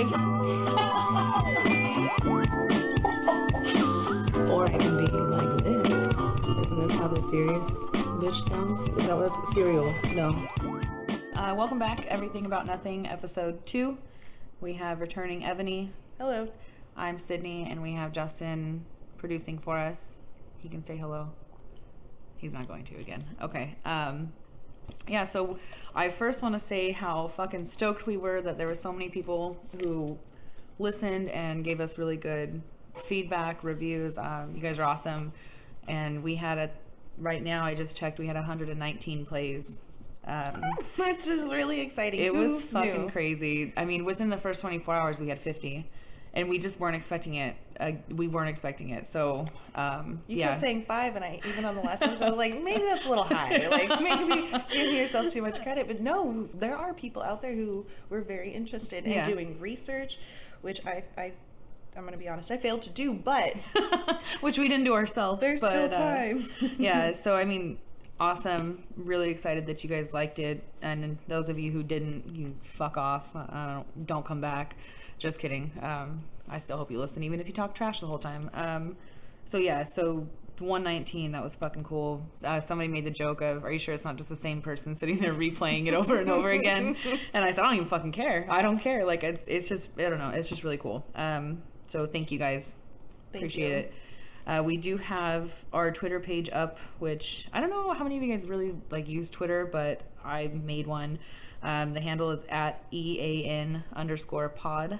Or I can be like this. Isn't this how the serious bitch sounds? Is that what's cereal? No. Welcome back, Everything About Nothing, episode 2. We have returning Ebony. Hello. I'm Sydney, and we have Justin producing for us. He can say hello. He's not going to again. Okay. Yeah, so I first want to say how fucking stoked we were that there were so many people who listened and gave us really good feedback, reviews. You guys are awesome. And we had right now, I just checked, we had 119 plays. Which is really exciting. It was fucking crazy. I mean, within the first 24 hours, we had 50. And we just weren't expecting it. We weren't expecting it. So, you kept saying 5, and even on the last episode, I was like, maybe that's a little high. Like, maybe giving yourself too much credit. But no, there are people out there who were very interested in doing research, which I'm going to be honest, I failed to do, but... which we didn't do ourselves. There's still time. Yeah, so, I mean, awesome. Really excited that you guys liked it. And those of you who didn't, you fuck off. Don't come back. Just kidding. I still hope you listen, even if you talk trash the whole time. So 119, that was fucking cool. Somebody made the joke of, are you sure it's not just the same person sitting there replaying it over and over again? And I said, I don't even fucking care. I don't care. Like, it's just, I don't know. It's just really cool. So thank you guys. Appreciate it. We do have our Twitter page up, which I don't know how many of you guys really like use Twitter, but I made one. The handle is at EAN_pod.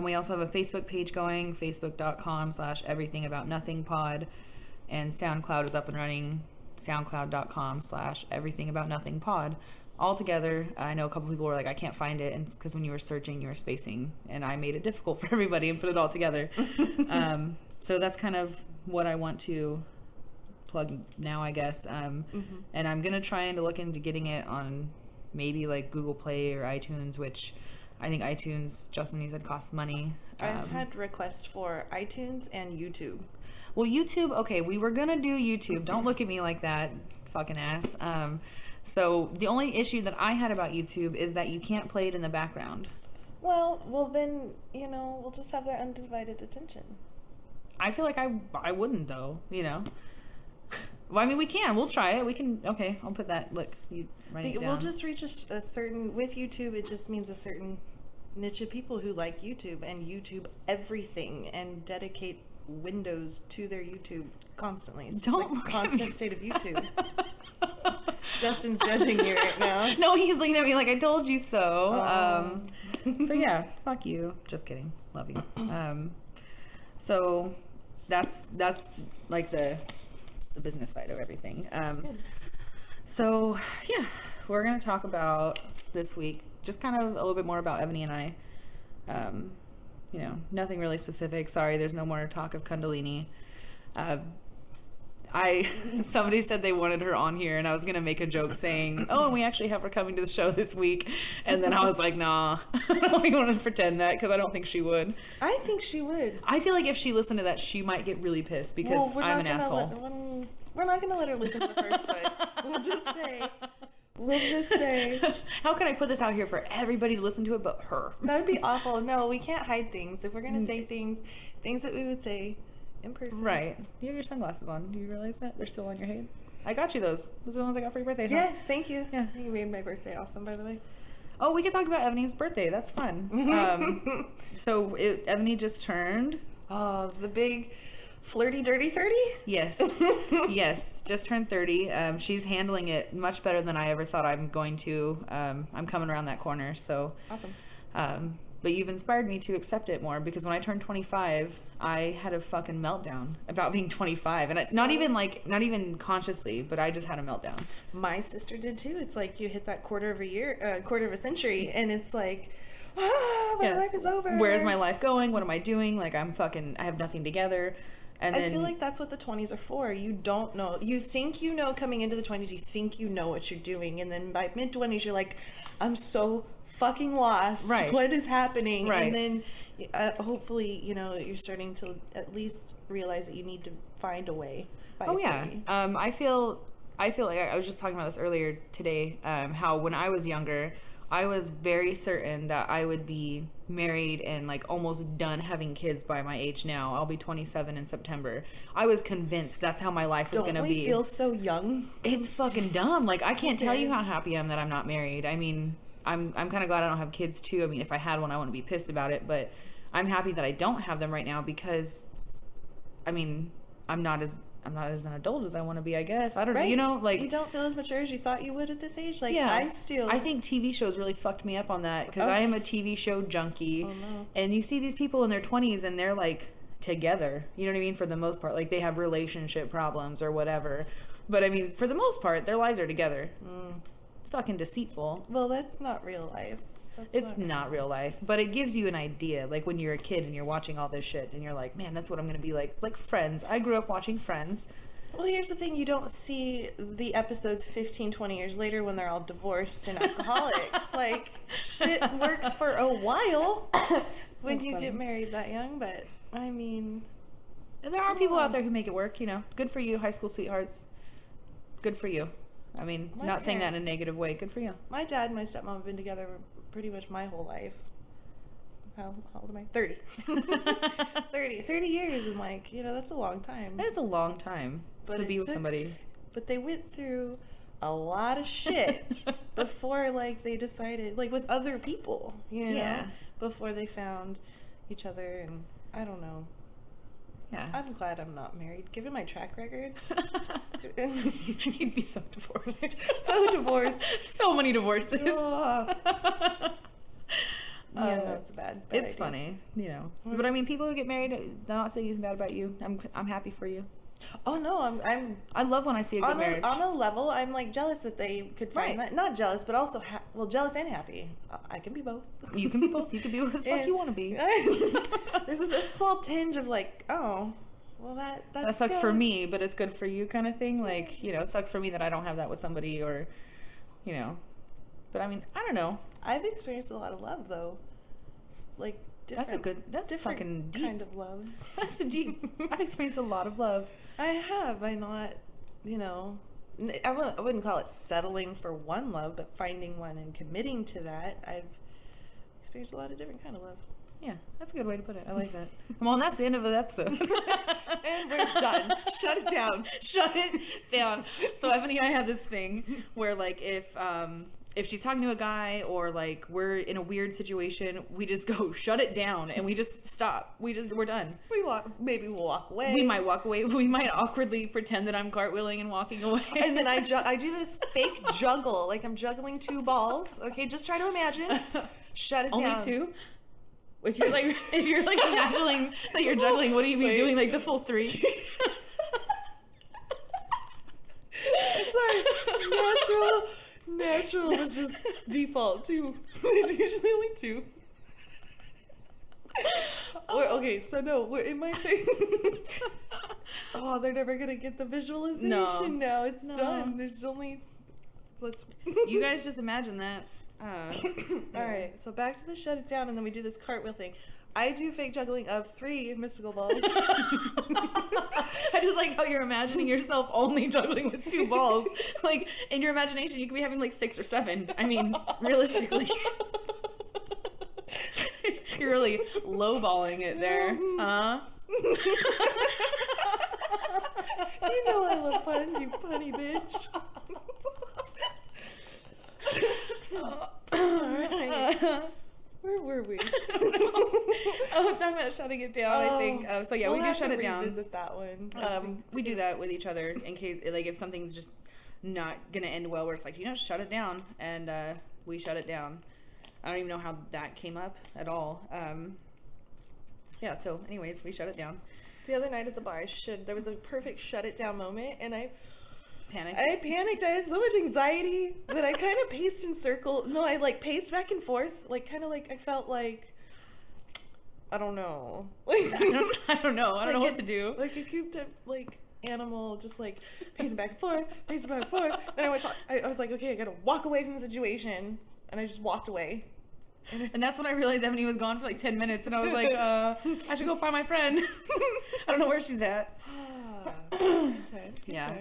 We also have a Facebook page going, facebook.com/everythingaboutnothingpod. And SoundCloud is up and running, soundcloud.com/everythingaboutonothingpod. All together, I know a couple people were like, I can't find it, and it's because when you were searching, you were spacing, and I made it difficult for everybody and put it all together. So that's kind of what I want to plug now, I guess. And I'm going to try and look into getting it on maybe like Google Play or iTunes, which I think iTunes, Justin, you said, costs money. I've had requests for iTunes and YouTube. Well, YouTube, okay, we were going to do YouTube. Don't look at me like that, fucking ass. So the only issue that I had about YouTube is that you can't play it in the background. Well, then, we'll just have their undivided attention. I feel like I wouldn't, though, Well, I mean, we can. We'll try it. We can. Okay, I'll put that. Look, you write it down. We'll just reach a certain... With YouTube, it just means a certain niche of people who like YouTube and YouTube everything and dedicate windows to their YouTube constantly. It's just like a constant state of YouTube. Justin's judging you right now. No, he's looking at me like, I told you so. So yeah, fuck you. Just kidding. Love you. So that's like the business side of everything. So yeah, we're gonna talk about this week just kind of a little bit more about Ebony and I. Nothing really specific. Sorry, there's no more talk of Kundalini. Somebody said they wanted her on here, and I was gonna make a joke saying, "Oh, and we actually have her coming to the show this week," and then I was like, "Nah, I don't even want to pretend that because I don't think she would." I think she would. I feel like if she listened to that, she might get really pissed because I'm an asshole. We're not gonna let her listen to the first one. We'll just say. How can I put this out here for everybody to listen to it but her? That would be awful. No, we can't hide things. If we're gonna say things that we would say in person. Right. Do you have your sunglasses on? Do you realize that? They're still on your head? I got you those. Those are the ones I got for your birthday. Yeah, huh? thank you. Yeah. You made my birthday awesome, by the way. Oh, we could talk about Ebony's birthday. That's fun. So Ebony just turned. Oh, the big flirty, dirty 30? Yes. Yes. Just turned 30. She's handling it much better than I ever thought I'm going to. I'm coming around that corner. So awesome. But you've inspired me to accept it more because when I turned 25, I had a fucking meltdown about being 25, and not even consciously, but I just had a meltdown. My sister did too. It's like you hit that quarter of a century, and it's like, my life is over. Where's my life going? What am I doing? Like I have nothing together. And I feel like that's what the 20s are for. You don't know. You think you know coming into the 20s. You think you know what you're doing, and then by mid 20s, you're like, I'm so fucking lost. Right. What is happening? Right. And then hopefully, you're starting to at least realize that you need to find a way. Oh yeah. I feel like I was just talking about this earlier today. How when I was younger, I was very certain that I would be married and like almost done having kids by my age now. I'll be 27 in September. I was convinced that's how my life was going to be. Don't we feel so young? It's fucking dumb. Like, I can't tell you how happy I am that I'm not married. I mean, I'm kind of glad I don't have kids too. I mean, if I had one, I wouldn't be pissed about it, but I'm happy that I don't have them right now because, I mean, I'm not as an adult as I want to be, I guess. I don't know, you know, like... You don't feel as mature as you thought you would at this age? Like, yeah, I think TV shows really fucked me up on that, because I am a TV show junkie. Oh, no. And you see these people in their 20s, and they're, like, together. You know what I mean? For the most part. Like, they have relationship problems or whatever. But, I mean, for the most part, their lives are together. Fucking deceitful. Well, that's not real life. It's not real life, but it gives you an idea. Like when you're a kid and you're watching all this shit and you're like, man, that's what I'm going to be like. Like Friends. I grew up watching Friends. Well, here's the thing. You don't see the episodes 15, 20 years later when they're all divorced and alcoholics. Like, shit works for a while when you get married that young, but, I mean... And there are people out there who make it work, you know. Good for you, high school sweethearts. Good for you. I mean, not saying that in a negative way. Good for you. My dad and my stepmom have been together pretty much my whole life. How old am I? 30. 30 years, and like, you know, that's a long time. That is a long time to be with somebody. But they went through a lot of shit before, like, they decided, like, with other people, you know, before they found each other, and I don't know. Yeah. I'm glad I'm not married. Given my track record. You'd be so divorced. So divorced. So many divorces. Yeah, no, it's bad. It's funny, you know. But I mean, people who get married, they're not saying anything bad about you. I'm happy for you. Oh no, I love when I see a good marriage. On a level, I'm like jealous that they could find that. Not jealous, but also jealous and happy. I can be both. You can be both. You can be whatever the fuck you want to be. This is a small tinge of like, oh, well that sucks for me, but it's good for you, kind of thing. Like, you know, it sucks for me that I don't have that with somebody, or, you know. But I mean, I don't know. I've experienced a lot of love though, like. That's fucking deep. Kind of loves. That's deep. I've experienced a lot of love. I have. I not, you know, I wouldn't call it settling for one love, but finding one and committing to that. I've experienced a lot of different kind of love. Yeah, that's a good way to put it. I like that. Well, and that's the end of the episode. And we're done. Shut it down. Shut it down. So Ebony and I have this thing where, like, if she's talking to a guy or like we're in a weird situation, we just go shut it down and we just stop. We're done. Maybe we'll walk away. We might walk away. We might awkwardly pretend that I'm cartwheeling and walking away. And then I do this fake juggle, like I'm juggling 2 balls. Okay, just try to imagine. Shut it down. Only 2? If you're like imagining that you're juggling, what do you be doing? Like the full 3? Sorry. Natural was just default 2. There's usually only 2. Okay, so no, we're in my thing. Oh, they're never gonna get the visualization now. It's done. There's only. You guys just imagine that. All right, so back to the shut it down, and then we do this cartwheel thing. I do fake juggling of 3 mystical balls. I just like how you're imagining yourself only juggling with 2 balls. Like, in your imagination, you could be having like 6 or 7. I mean, realistically. You're really lowballing it there. Huh? You know I love puns, you punny bitch. Alright. Where were we? Oh, talking about shutting it down, I think. So yeah, we do shut it down. Revisit that one. We do that with each other in case, like, if something's just not gonna end well, where it's like, you know, shut it down, and we shut it down. I don't even know how that came up at all. Yeah. So, anyways, we shut it down. The other night at the bar, there was a perfect shut it down moment, and I panicked. I had so much anxiety that I kind of paced in circles. No, I like paced back and forth, like kind of like I felt like I don't know. I don't know what to do. Like a cooped up like animal, just like pacing back and forth, pacing back and forth. Then I was like, okay, I gotta walk away from the situation, and I just walked away. And that's when I realized Ebony was gone for like 10 minutes, and I was like, I should go find my friend. I don't know where she's at. Good times. Yeah.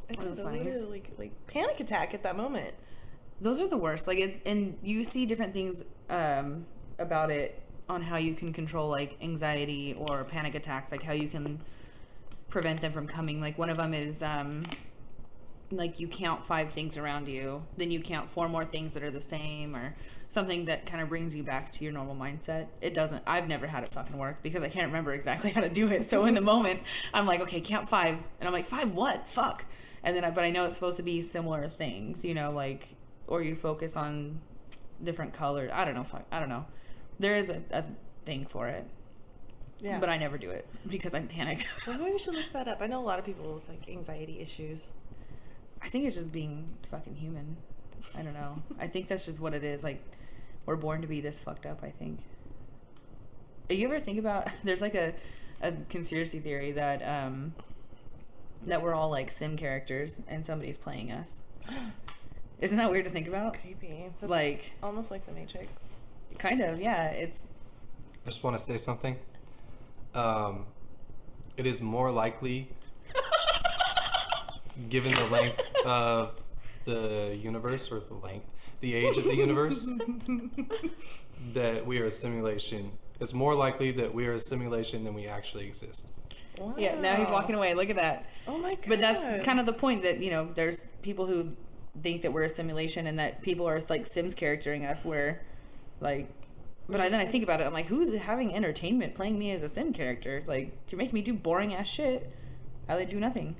I did a little like panic attack at that moment. Those are the worst. Like, it's, and you see different things about it on how you can control like anxiety or panic attacks, like how you can prevent them from coming. Like one of them is like you count 5 things around you, then you count 4 more things that are the same, or something that kind of brings you back to your normal mindset. It doesn't, I've never had it fucking work because I can't remember exactly how to do it. So in the moment I'm like, okay, count 5, and I'm like, 5 what? Fuck. And then but I know it's supposed to be similar things, you know, like, or you focus on different colors. I don't know. I don't know. There is a thing for it. Yeah. But I never do it because I panic. Well, maybe we should look that up. I know a lot of people with like anxiety issues. I think it's just being fucking human. I don't know. I think that's just what it is. Like, we're born to be this fucked up, I think. You ever think about, there's like a conspiracy theory that that we're all like sim characters and somebody's playing us. Isn't that weird to think about? Creepy. That's like almost like the Matrix. Kind of, yeah. It's. I just want to say something. It is more likely, given the length of the universe, or the age of the universe, that we are a simulation. It's more likely that we are a simulation than we actually exist. Wow. Yeah, now he's walking away. Look at that. Oh my god. But that's kind of the point, that, you know, there's people who think that we're a simulation and that people are like Sims charactering us, where like, but then I think about it, I'm like, who's having entertainment playing me as a sim character? It's like, to make me do boring ass shit, I do nothing.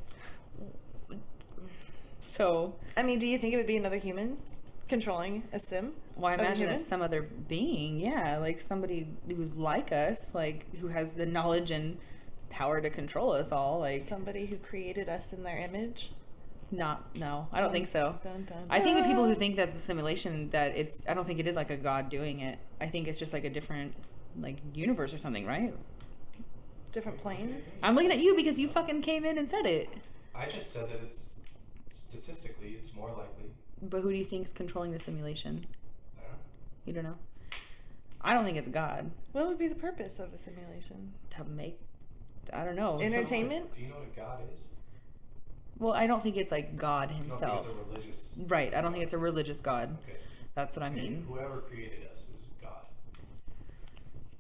So I mean, do you think it would be another human controlling a sim? Well, I imagine it's some other being, yeah, like somebody who's like us, like who has the knowledge and power to control us all, like somebody who created us in their image. No, I don't think so. Dun, dun, dun. I think the people who think that's a simulation, that it's, I don't think it is like a god doing it. I think it's just like a different like universe or something, right? Different planes. I'm looking at you because you fucking came in and said it. I just said that it's statistically it's more likely. But who do you think is controlling the simulation? I don't know. You don't know? I don't think it's God. What would be the purpose of a simulation? To make, I don't know. Entertainment? Do you know what a god is? Well, I don't think it's like God I himself. don't think it's a religious. Right, I don't think it's a religious God. Okay. That's what I mean. And whoever created us is God.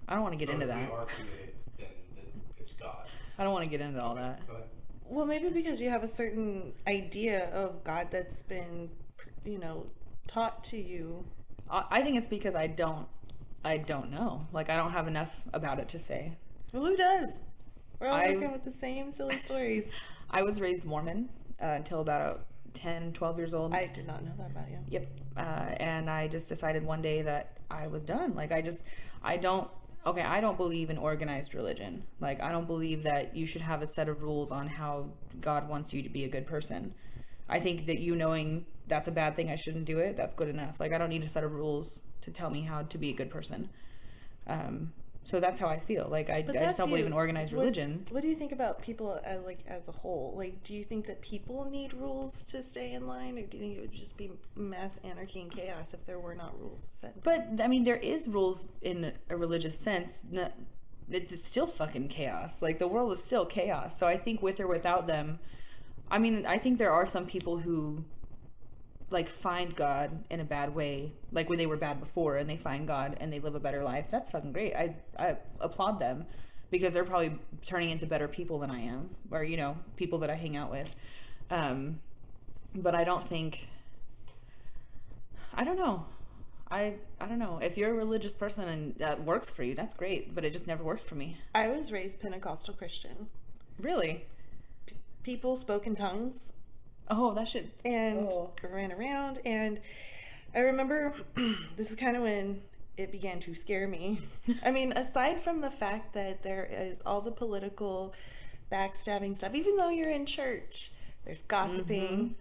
I don't want to get into that. If we are created, then it's God. I don't want to get into all that. Go ahead. Well, maybe because you have a certain idea of God that's been, you know, taught to you. I think it's because I don't know. Like, I don't have enough about it to say. Well, who does? We're all working with the same silly stories. I was raised Mormon until about 10, 12 years old. I did not know that about you. Yep. And I just decided one day that I was done. Like, I don't believe in organized religion. Like, I don't believe that you should have a set of rules on how God wants you to be a good person. I think that you knowing that's a bad thing, I shouldn't do it, that's good enough. Like, I don't need a set of rules to tell me how to be a good person. So that's how I feel. Like, I just don't believe in organized religion. What do you think about people as a whole? Like, do you think that people need rules to stay in line, or do you think it would just be mass anarchy and chaos if there were not rules set? But I mean, there is rules in a religious sense. It's still fucking chaos. Like, the world is still chaos. So I think with or without them, I mean, I think there are some people who like find God in a bad way, like when they were bad before and they find God and they live a better life. That's fucking great. I applaud them, because they're probably turning into better people than I am, or, you know, people that I hang out with. But I don't think, I don't know. I don't know. If you're a religious person and that works for you, that's great, but it just never worked for me. I was raised Pentecostal Christian. Really? People spoke in tongues. Oh, that shit. And ran around. And I remember this is kind of when it began to scare me. I mean, aside from the fact that there is all the political backstabbing stuff, even though you're in church, there's gossiping.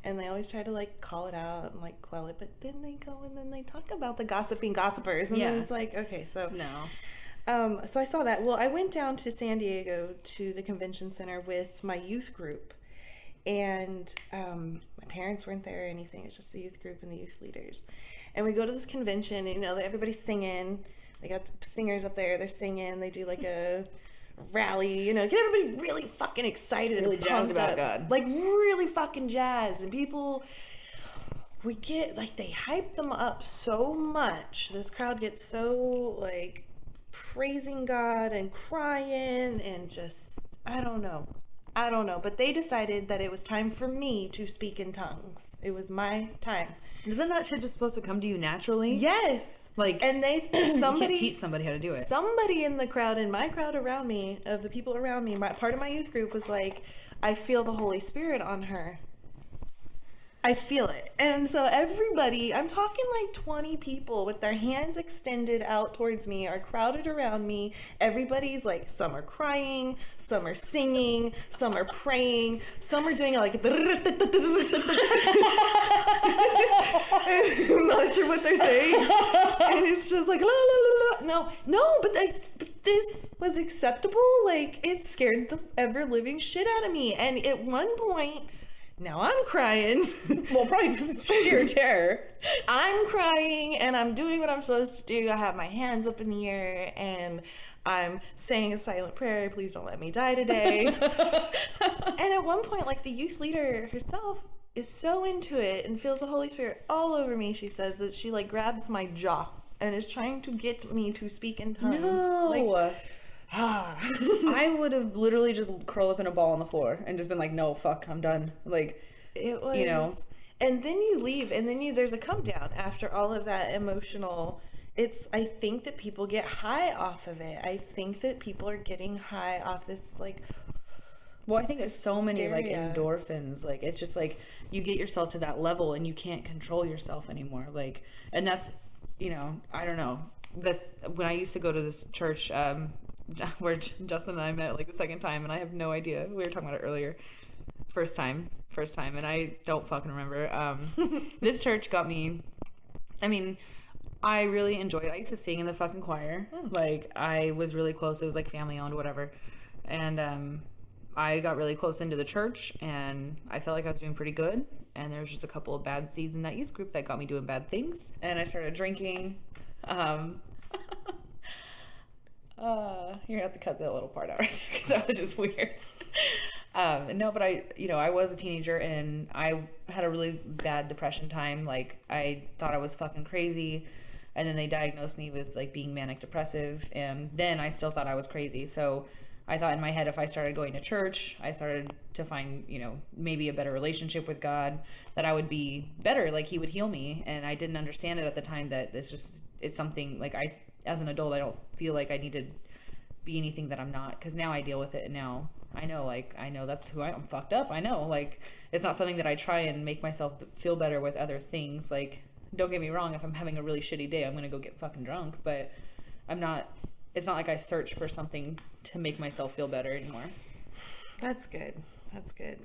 And they always try to like call it out and like quell it. But then they go and then they talk about the gossiping gossipers. And then it's like, okay, so. No. So I saw that. Well, I went down to San Diego to the convention center with my youth group. And my parents weren't there or anything. It's just the youth group and the youth leaders. And we go to this convention, and, you know, everybody's singing. They got the singers up there. They're singing. They do like a rally, you know, get everybody really fucking excited really and jazzed pumped about up. God. Like really fucking jazzed. And people we get, like, they hype them up so much. This crowd gets so, like, praising God and crying and just, I don't know. But they decided that it was time for me to speak in tongues. It was my time. Isn't that shit just supposed to come to you naturally? Yes. Like, and you can't teach somebody how to do it. Somebody in the crowd, in my crowd around me, of the people around me, part of my youth group was like, I feel the Holy Spirit on her. I feel it. And so everybody, I'm talking like 20 people with their hands extended out towards me, are crowded around me. Everybody's like, some are crying, some are singing, some are praying, some are doing like, I'm not sure what they're saying. And it's just like, la, la, la, la. No, but this was acceptable. Like, it scared the ever living shit out of me. And at one point, now I'm crying. Well, probably sheer terror. I'm crying and I'm doing what I'm supposed to do. I have my hands up in the air and I'm saying a silent prayer. Please don't let me die today. And at one point, like, the youth leader herself is so into it and feels the Holy Spirit all over me. She says that she, like, grabs my jaw and is trying to get me to speak in tongues. No. Like, I would have literally just curled up in a ball on the floor and just been like, no, fuck, I'm done. Like, it was, you know. And then you leave, and then there's a come down after all of that emotional. I think that people get high off of it. I think that people are getting high off this, like, well, I think it's so many like hysteria. endorphins. Like, it's just like you get yourself to that level and you can't control yourself anymore. Like, and that's, you know, I don't know. That's when I used to go to this church, where Justin and I met like the second time, and I have no idea. We were talking about it earlier. First time, and I don't fucking remember. This church got me, I mean, I really enjoyed it. I used to sing in the fucking choir. Like, I was really close. It was like family owned, whatever. And I got really close into the church, and I felt like I was doing pretty good. And there was just a couple of bad seeds in that youth group that got me doing bad things. And I started drinking. You're gonna have to cut that little part out right there because that was just weird. No, but I was a teenager and I had a really bad depression time. Like, I thought I was fucking crazy, and then they diagnosed me with like being manic depressive, and then I still thought I was crazy. So I thought in my head, if I started going to church, I started to find, maybe a better relationship with God, that I would be better, like He would heal me. And I didn't understand it at the time that it's something like as an adult, I don't feel like I need to be anything that I'm not, because now I deal with it, and now I know that's who I'm fucked up. I know, like, it's not something that I try and make myself feel better with other things. Like, don't get me wrong, if I'm having a really shitty day, I'm gonna go get fucking drunk, but it's not like I search for something to make myself feel better anymore. That's good.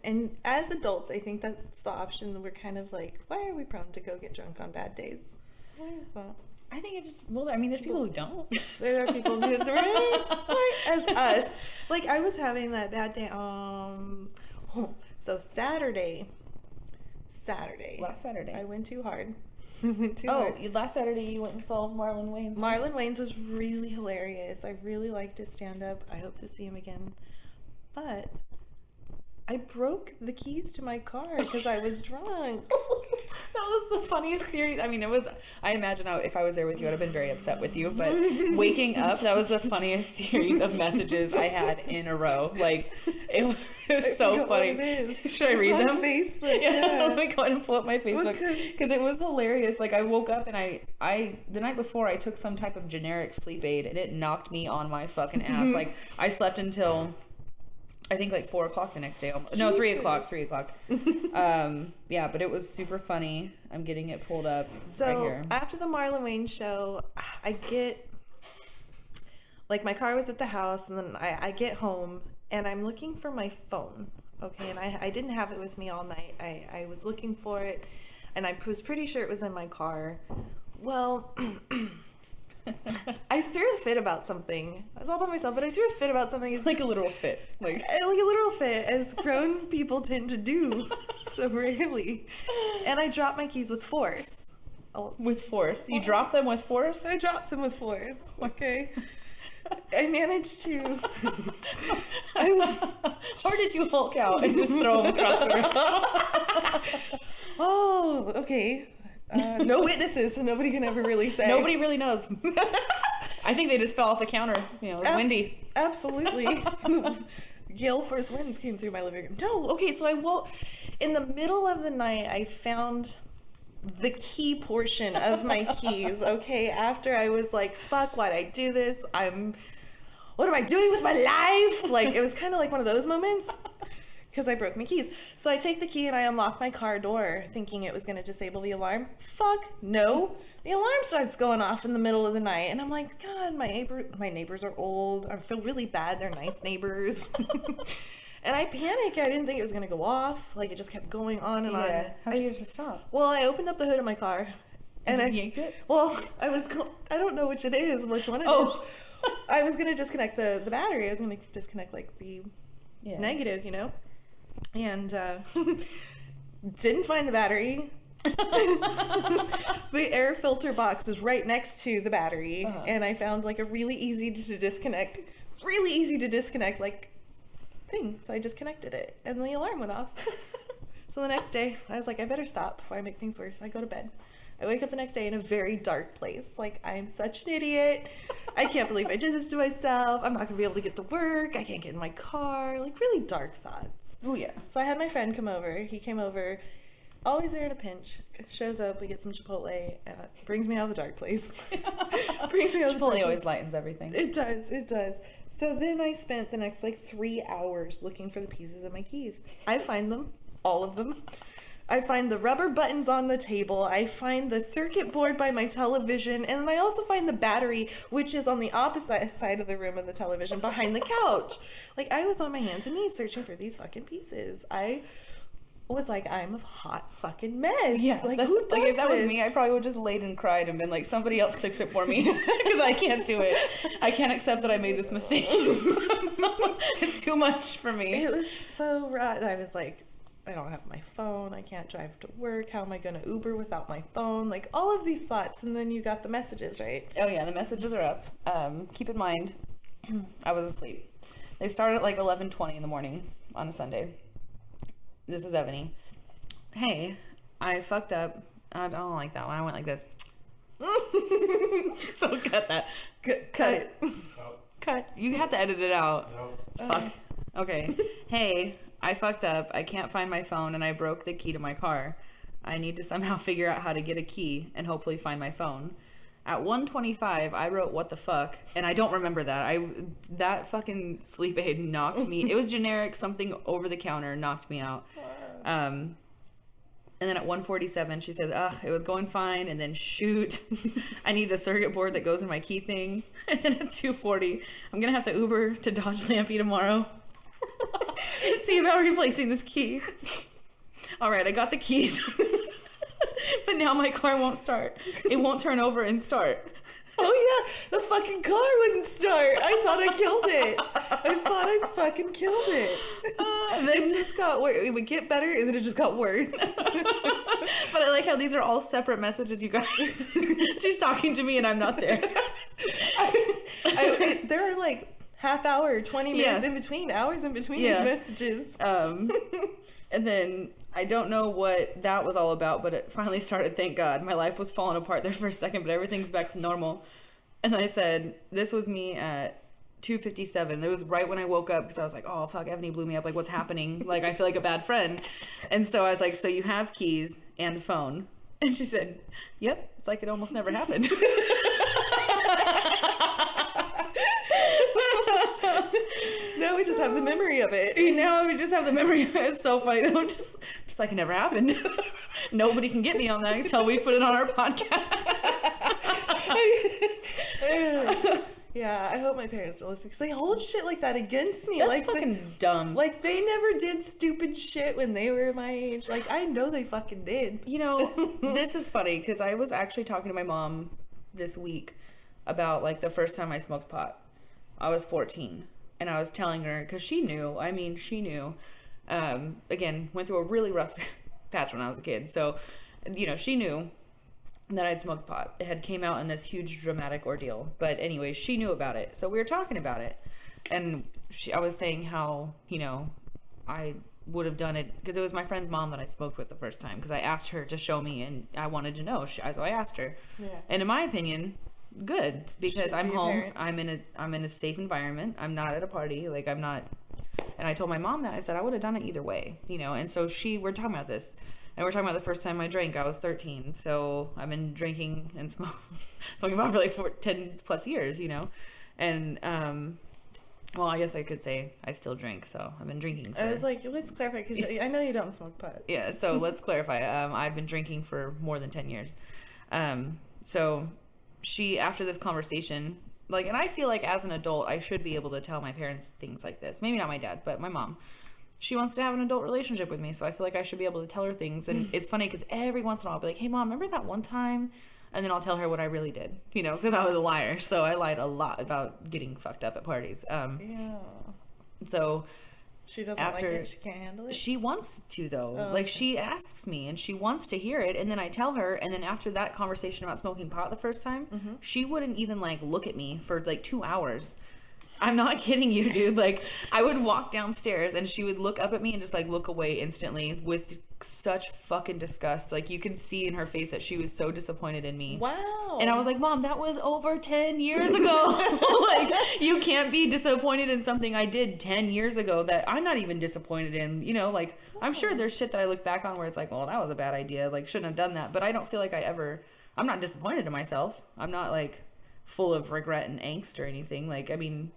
And as adults, I think that's the option. We're kind of like, why are we prone to go get drunk on bad days? Why is that? I think there's people who don't. There are people who do, right? As us. Like, I was having that bad day. So Saturday. Last Saturday. I went too hard. Last Saturday you went and saw Marlon Wayans. Marlon Wayans was really hilarious. I really liked his stand-up. I hope to see him again. But I broke the keys to my car because I was drunk. That was the funniest series. I mean, I imagine if I was there with you, I'd have been very upset with you. But waking up, that was the funniest series of messages I had in a row. Like, it was so funny. Should I read them? On Facebook. Yeah. Let me go ahead and pull up my Facebook because it was hilarious. Like, I woke up and I the night before I took some type of generic sleep aid and it knocked me on my fucking ass. Like, I slept until I think like 4 o'clock the next day. No, 3 o'clock. 3 o'clock. Yeah, but it was super funny. I'm getting it pulled up right here. So after the Marlon Wayans show, I get, like, my car was at the house, and then I get home and I'm looking for my phone. Okay, and I didn't have it with me all night. I was looking for it, and I was pretty sure it was in my car. Well, I threw a fit about something. I was all by myself, but I threw a fit about something. Like a literal fit. Like a literal fit, as grown people tend to do so rarely. And I dropped my keys with force. With force? You dropped them with force? I dropped them with force. Okay. I managed to. Or did you Hulk out and just throw them across the room? Oh, okay. No witnesses, so nobody can ever really say. Nobody really knows. I think they just fell off the counter. You know, it was windy. Absolutely. Gale force winds came through my living room. No, okay, so I woke in the middle of the night. I found the key portion of my keys. Okay, after I was like, "Fuck, why'd I do this? What am I doing with my life?" Like it was kind of like one of those moments because I broke my keys. So I take the key and I unlock my car door, thinking it was going to disable the alarm. Fuck no. The alarm starts going off in the middle of the night, and I'm like, God, my neighbors are old. I feel really bad. They're nice neighbors. And I panic. I didn't think it was going to go off. Like, it just kept going on and on. How did you just stop? Well, I opened up the hood of my car. And I yanked it? Well, I don't know which one it is. I was going to disconnect the battery. I was going to disconnect, like, the negative, you know? And didn't find the battery. The air filter box is right next to the battery, and I found like a really easy to disconnect like thing. So I disconnected it, and the alarm went off. So the next day, I was like, I better stop before I make things worse. I go to bed. I wake up the next day in a very dark place. Like, I'm such an idiot. I can't believe I did this to myself. I'm not gonna be able to get to work. I can't get in my car. Like, really dark thoughts. Oh yeah. So I had my friend come over. He came over. Always there in a pinch. Shows up, we get some Chipotle, and it brings me out of the dark place. Chipotle always lightens everything. It does. So then I spent the next, 3 hours looking for the pieces of my keys. I find them, all of them. I find the rubber buttons on the table. I find the circuit board by my television, and then I also find the battery, which is on the opposite side of the room of the television, behind the couch. Like, I was on my hands and knees searching for these fucking pieces. I was like, I'm a hot fucking mess. Yeah, like, who does if that was this? me, I probably would just laid and cried and been like, somebody else fix it for me, because I can't do it. I can't accept that I made this mistake. It's too much for me. It was so rough. I was like, I don't have my phone. I can't drive to work. How am I going to Uber without my phone? Like, all of these thoughts. And then you got the messages, right? Oh yeah, the messages are up. Keep in mind, I was asleep. They started at like 11:20 in the morning on a Sunday. This is Ebony. Hey, I fucked up. I don't like that one. I went like this. So cut that. Cut it. No. Cut. You have to edit it out. No. Fuck. Okay. Hey, I fucked up. I can't find my phone and I broke the key to my car. I need to somehow figure out how to get a key and hopefully find my phone. At 1:25, I wrote what the fuck, and I don't remember that. That fucking sleep aid knocked me. It was generic, something over the counter knocked me out. And then at 1:47, she said, ugh, it was going fine, and then shoot, I need the circuit board that goes in my key thing. And then at 2:40, I'm gonna have to Uber to Dodge Lampy tomorrow. See about replacing this key. All right, I got the keys. But now my car won't start. It won't turn over and start. Oh yeah, the fucking car wouldn't start. I thought I killed it. I thought I fucking killed it. And then It just got worse. It would get better, and then it just got worse. But I like how these are all separate messages, you guys. She's talking to me and I'm not there. There are like half hour, 20 minutes Yeah. in between, hours in between Yeah. these messages. And then I don't know what that was all about, but it finally started, thank God. My life was falling apart there for a second, but everything's back to normal. And then I said, this was me at 2:57. It was right when I woke up because I was like, oh, fuck, Ebony blew me up. Like, what's happening? Like, I feel like a bad friend. And so I was like, so you have keys and phone? And she said, yep. It's like it almost never happened. Now we just have the memory of it. Now we just have the memory of it. It's so funny though. Just like it never happened. Nobody can get me on that until we put it on our podcast. Yeah, I hope my parents don't listen because they hold shit like that against me. That's like fucking dumb. Like they never did stupid shit when they were my age. Like I know they fucking did. You know, this is funny because I was actually talking to my mom this week about like the first time I smoked pot. I was 14 and I was telling her because she knew. I mean, she knew. Again, went through a really rough patch when I was a kid. So, you know, she knew that I'd smoked pot. It had came out in this huge dramatic ordeal. But anyway, she knew about it. So we were talking about it. And I was saying how, you know, I would have done it because it was my friend's mom that I smoked with the first time because I asked her to show me and I wanted to know. So I asked her. Yeah. And in my opinion, good because I'm be a home. parent. I'm in a safe environment. I'm not at a party. Like I'm not. And I told my mom that I said I would have done it either way, you know. And so we're talking about this. And we're talking about the first time I drank. I was 13. So I've been drinking and smoking pot for like 10 plus years, you know. And, well, I guess I could say I still drink. So I've been drinking for... I was like, let's clarify, because I know you don't smoke pot. Yeah, so let's clarify. I've been drinking for more than 10 years. So after this conversation, like, and I feel like as an adult, I should be able to tell my parents things like this. Maybe not my dad, but my mom. She wants to have an adult relationship with me, so I feel like I should be able to tell her things. And it's funny because every once in a while I'll be like, hey, Mom, remember that one time? And then I'll tell her what I really did, you know, because I was a liar. So I lied a lot about getting fucked up at parties. Yeah. So She doesn't like it? She can't handle it? she wants to, though. Oh, like, okay. she asks me, and she wants to hear it, and then I tell her, and then after that conversation about smoking pot the first time, she wouldn't even, like, look at me for, like, 2 hours. I'm not kidding you, dude. Like, I would walk downstairs, and she would look up at me and just, like, look away instantly with such fucking disgust. Like, you can see in her face that she was so disappointed in me. Wow. And I was like, Mom, that was over 10 years ago. Like, you can't be disappointed in something I did 10 years ago that I'm not even disappointed in. You know, like, I'm sure there's shit that I look back on where it's like, well, that was a bad idea. Like, shouldn't have done that. But I don't feel like I'm not disappointed in myself. I'm not, like, full of regret and angst or anything. Like, I mean,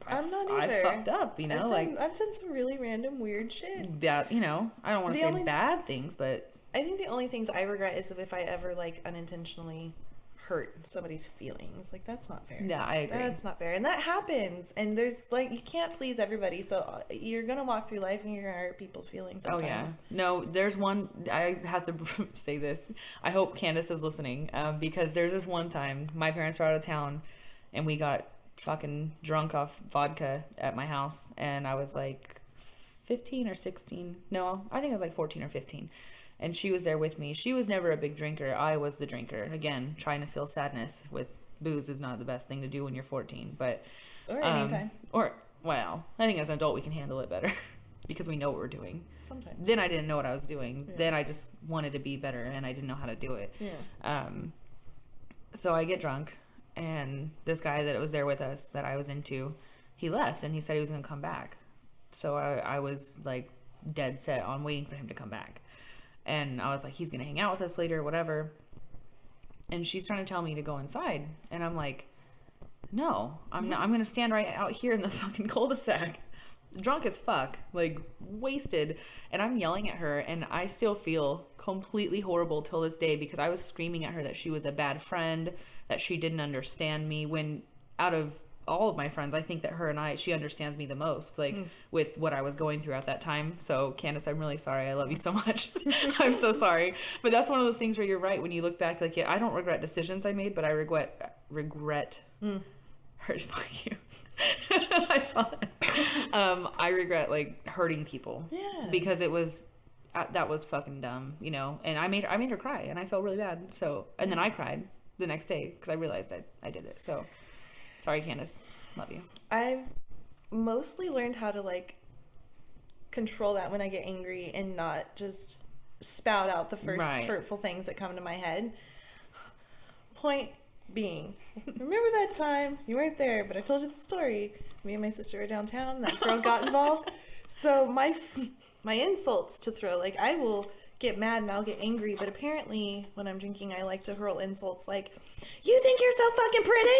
I'm not I either. fucked up, you know? I've done some really random weird shit. That, you know, I don't want to The say only- bad things, but I think the only things I regret is if I ever, like, unintentionally hurt somebody's feelings. Like, that's not fair. yeah, I agree. That's not fair. And that happens. And there's, like, you can't please everybody. So you're going to walk through life and you're going to hurt people's feelings Oh sometimes. yeah, no. There's one. I have to say this. I hope Candace is listening because there's this one time my parents were out of town, and we got fucking drunk off vodka at my house, and I was like 15 or 16. No, I think I was like 14 or 15. And she was there with me. She was never a big drinker. I was the drinker. Again, trying to feel sadness with booze is not the best thing to do when you're 14. But Or anytime. Well, I think as an adult we can handle it better because we know what we're doing. Sometimes. Then I didn't know what I was doing. Yeah. Then I just wanted to be better, and I didn't know how to do it. Yeah. So I get drunk, and this guy that was there with us that I was into, he left, and he said he was going to come back. So I was like dead set on waiting for him to come back. And I was like, he's going to hang out with us later, whatever. And she's trying to tell me to go inside. And I'm like, no, I'm not. I'm going to stand right out here in the fucking cul-de-sac. Drunk as fuck, like wasted. And I'm yelling at her, and I still feel completely horrible till this day because I was screaming at her that she was a bad friend, that she didn't understand me, when out of all of my friends, I think that she understands me the most, like with what I was going through at that time. So Candace, I'm really sorry. I love you so much. I'm so sorry. But that's one of those things where you're right. When you look back, like, yeah, I don't regret decisions I made, but I regret hurt. Fuck you. I saw it. I regret like hurting people. Yeah. Because it was, that was fucking dumb, you know. And I made her cry, and I felt really bad. So, and then I cried the next day because I realized I did it. So, sorry, Candace. Love you. I've mostly learned how to, like, control that when I get angry and not just spout out the first Right. hurtful things that come to my head. Point being, remember that time? You weren't there, but I told you the story. Me and my sister were downtown. That girl got involved. So my insults to throw, like, I will get mad and I'll get angry, but apparently when I'm drinking, I like to hurl insults like, you think you're so fucking pretty?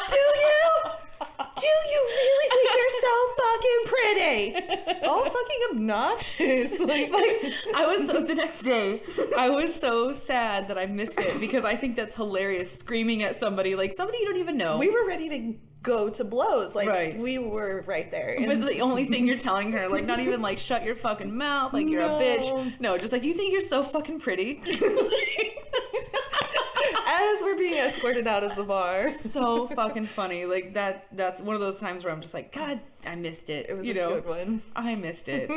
Do you? Do you really think you're so fucking pretty? All fucking obnoxious. Like I was the next day, I was so sad that I missed it because I think that's hilarious, screaming at somebody, like somebody you don't even know. we were ready to go to blows. Like, Right. we were right there. But the only thing you're telling her, like, not even like shut your fucking mouth, like you're a No. bitch. No, just like, you think you're so fucking pretty. As we're being escorted out of the bar. So fucking funny. Like that's one of those times where I'm just like, God, I missed it. It was you a know? good one. I missed it.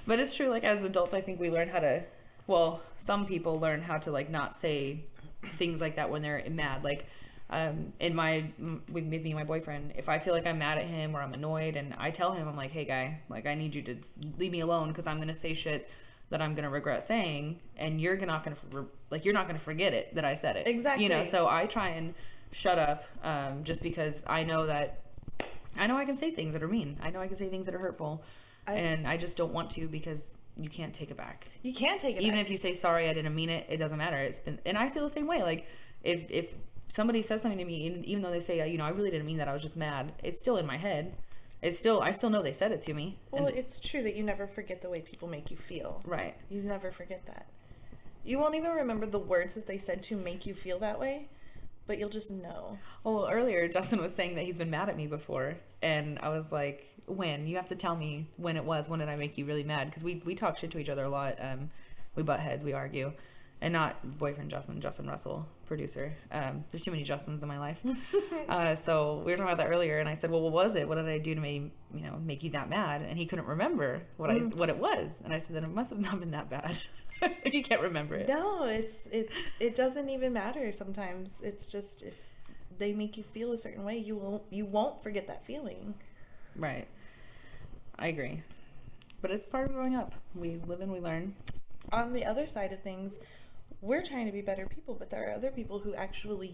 But it's true, like as adults I think we learn how to, well, some people learn how to like not say things like that when they're mad. Like with me and my boyfriend, if I feel like I'm mad at him or I'm annoyed, and I tell him, I'm like, hey guy, like I need you to leave me alone because I'm gonna say shit that I'm gonna regret saying, and you're not gonna forget it that I said it. Exactly. You know, so I try and shut up, just because I know I can say things that are mean. I know I can say things that are hurtful, and I just don't want to because you can't take it back. You can't take it Even back. if you say sorry, I didn't mean it. It doesn't matter. And I feel the same way. Like if somebody says something to me, even though they say, I really didn't mean that, I was just mad, it's still in my head. I still know they said it to me. Well, it's true that you never forget the way people make you feel. Right. You never forget that. You won't even remember the words that they said to make you feel that way, but you'll just know. Well, earlier Justin was saying that he's been mad at me before, and I was like, when? You have to tell me when it was. When did I make you really mad? Because we talk shit to each other a lot. We butt heads, we argue. And not boyfriend Justin Russell, producer. There's too many Justins in my life. So we were talking about that earlier, and I said, well, what was it? What did I do to make you that mad? And he couldn't remember what it was. And I said, then it must have not been that bad if you can't remember it. No, it doesn't even matter sometimes. It's just if they make you feel a certain way, you won't forget that feeling. Right. I agree. But it's part of growing up. We live and we learn. On the other side of things, we're trying to be better people, but there are other people who actually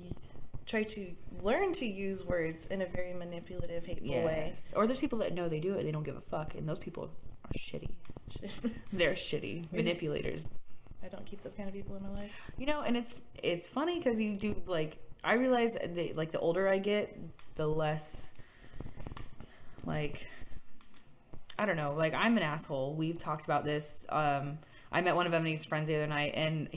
try to learn to use words in a very manipulative, hateful way. Or there's people that know they do it, they don't give a fuck, and those people are shitty. They're shitty manipulators. I don't keep those kind of people in my life. And it's funny because you do, like, I realize the older I get, the less, like, I don't know, like, I'm an asshole. We've talked about this. I met one of Emily's friends the other night, and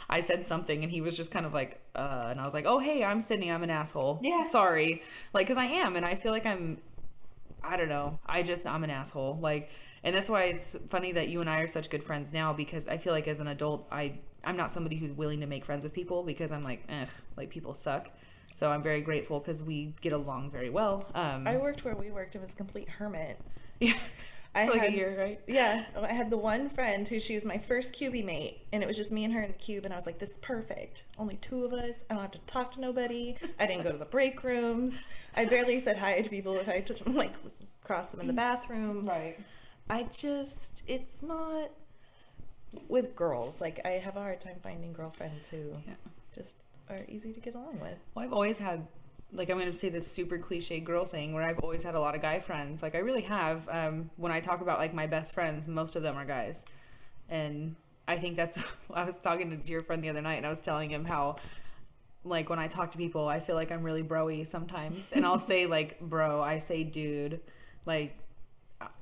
I said something, and he was just kind of like, and I was like, oh, hey, I'm Sydney. I'm an asshole. Yeah. Sorry. Like, because I am, and I feel like I don't know. I'm an asshole. Like, and that's why it's funny that you and I are such good friends now, because I feel like as an adult, I'm not somebody who's willing to make friends with people because I'm like, like, people suck. So I'm very grateful because we get along very well. I worked where we worked and was a complete hermit. Yeah. I like had, a year, right? Yeah. I had the one friend who she was my first cubie mate, and it was just me and her in the cube, and I was like, this is perfect. Only two of us. I don't have to talk to nobody. I didn't go to the break rooms. I barely said hi to people if I took them, like, cross them in the bathroom. Right. It's not with girls. Like, I have a hard time finding girlfriends who just are easy to get along with. Well, I've always had, like, I'm going to say this super cliche girl thing where I've always had a lot of guy friends. Like, I really have. When I talk about, like, my best friends, most of them are guys. And I think that's, I was talking to your friend the other night, and I was telling him how, like, when I talk to people, I feel like I'm really bro-y sometimes. And I'll say, like, bro, I say dude, like,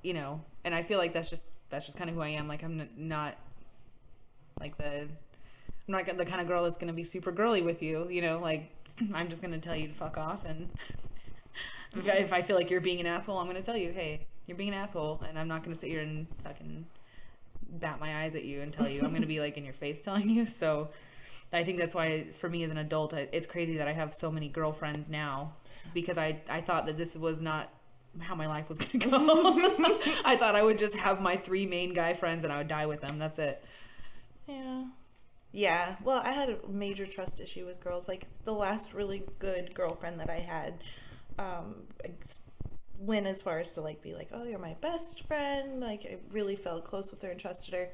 and I feel like that's just kind of who I am. Like, I'm not like I'm not the kind of girl that's going to be super girly with you, like, I'm just going to tell you to fuck off. And if I feel like you're being an asshole, I'm going to tell you, hey, you're being an asshole. And I'm not going to sit here and fucking bat my eyes at you and tell you. I'm going to be, like, in your face telling you. So I think that's why, for me as an adult, it's crazy that I have so many girlfriends now, because I thought that this was not how my life was going to go. I thought I would just have my 3 main guy friends and I would die with them. That's it. Yeah. Well, I had a major trust issue with girls. Like, the last really good girlfriend that I had went as far as to, like, be like, oh, you're my best friend. Like, I really felt close with her and trusted her.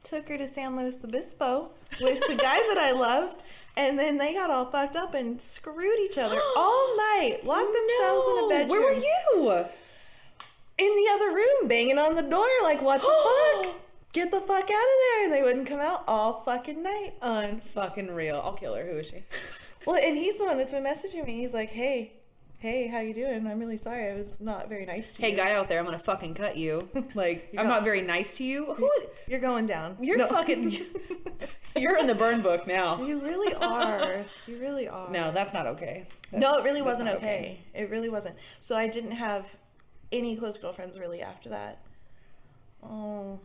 Took her to San Luis Obispo with the guy that I loved, and then they got all fucked up and screwed each other all night. Locked themselves in a bedroom. Where were you? In the other room, banging on the door, like, what the fuck? Get the fuck out of there. And they wouldn't come out all fucking night. Unfucking real. I'll kill her. Who is she? Well, and he's the one that's been messaging me. He's like, hey, how you doing? I'm really sorry. I was not very nice to you. Hey, guy out there, I'm gonna fucking cut you. Like, I'm not very nice to you. Who? You're going down. You're fucking... You're in the burn book now. You really are. You really are. No, that's not okay. No, it really wasn't okay. It really wasn't. So I didn't have any close girlfriends really after that. Oh,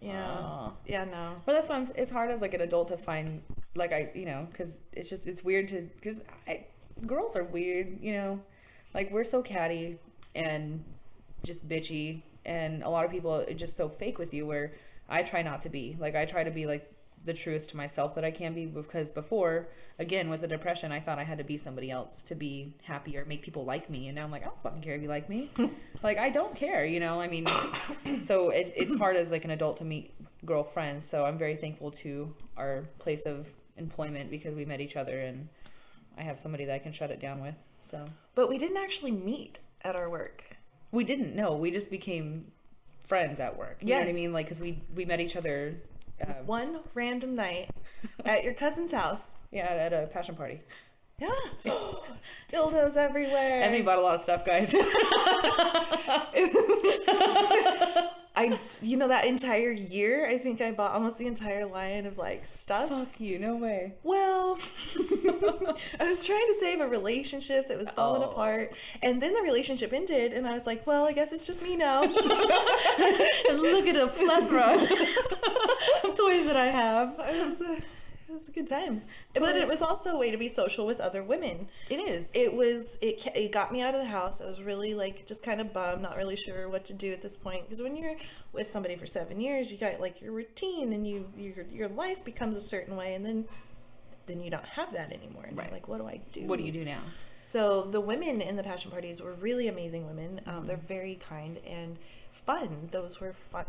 yeah. Yeah, no. But that's why it's hard as, like, an adult to find, like, because it's weird because girls are weird, like, we're so catty and just bitchy, and a lot of people are just so fake with you, where I try not to be. Like, I try to be, like, the truest to myself that I can be, because before, again, with the depression, I thought I had to be somebody else to be happy or make people like me. And now I'm like, I don't fucking care if you like me. Like, I don't care, you know? I mean, so it's hard as like an adult to meet girlfriends. So I'm very thankful to our place of employment because we met each other and I have somebody that I can shut it down with. So, But we didn't actually meet at our work. we didn't know. We just became friends at work. You know what I mean? Like, because we met each other. One random night at your cousin's house. Yeah, at a passion party. Yeah. Dildos everywhere. Ebony bought a lot of stuff, guys. That entire year, I think I bought almost the entire line of like stuff. Fuck you, no way. Well, I was trying to save a relationship that was falling apart, and then the relationship ended, and I was like, well, I guess it's just me now. And look at a plethora of toys that I have. It was a good times. But it was also a way to be social with other women. It is. It got me out of the house. I was really like just kind of bummed, not really sure what to do at this point, because when you're with somebody for 7 years, you got like your routine and your life becomes a certain way, and then you don't have that anymore. And right. You're like, what do I do? What do you do now? So the women in the passion parties were really amazing women. They're very kind and fun. Those were fun.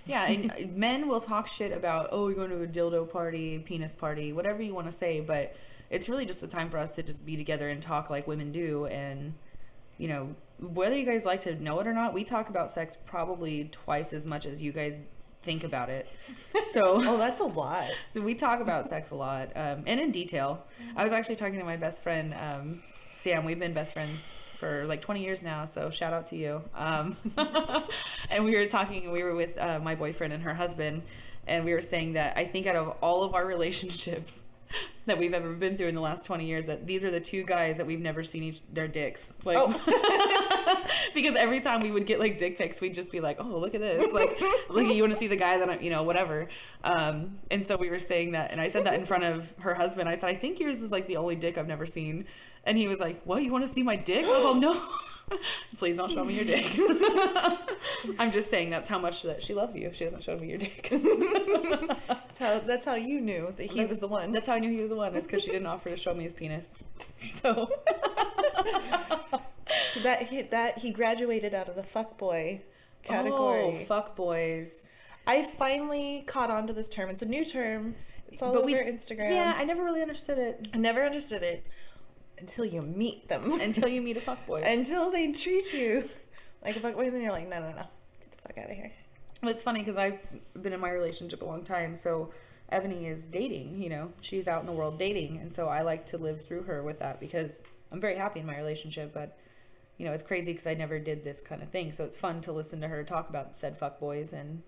Yeah, and men will talk shit about, oh, you're going to a dildo party, penis party, whatever you want to say, but it's really just a time for us to just be together and talk like women do. And, you know, whether you guys like to know it or not, we talk about sex probably twice as much as you guys think about it. So Oh, that's a lot. we talk about sex a lot, and in detail. I was actually talking to my best friend, Sam. We've been best friends for like 20 years now, so shout out to you. And we were talking, and we were with my boyfriend and her husband, and we were saying that I think out of all of our relationships that we've ever been through in the last 20 years, that these are the two guys that we've never seen their dicks. Like, because every time we would get like dick pics, we'd just be like, oh, look at this. Like, look, you want to see the guy that I'm, you know, whatever. And so we were saying that, and I said that in front of her husband. I said, I think yours is like the only dick I've never seen. And he was like, what, you want to see my dick? I was like, no. Please don't show me your dick. I'm just saying that's how much that she loves you. She doesn't show me your dick. That's how you knew that he was the one. That's how I knew he was the one. It's because she didn't offer to show me his penis. So he graduated out of the fuckboy category. Oh, fuck boys. I finally caught on to this term. It's a new term. It's all over Instagram. Yeah, I never really understood it. I never understood it until you meet them. Until you meet a fuckboy. Until they treat you like a fuckboy, and then you're like, no. Get the fuck out of here. Well, it's funny because I've been in my relationship a long time, so Ebony is dating, you know, she's out in the world dating, and so I like to live through her with that because I'm very happy in my relationship, but, you know, it's crazy because I never did this kind of thing, so it's fun to listen to her talk about said fuckboys, and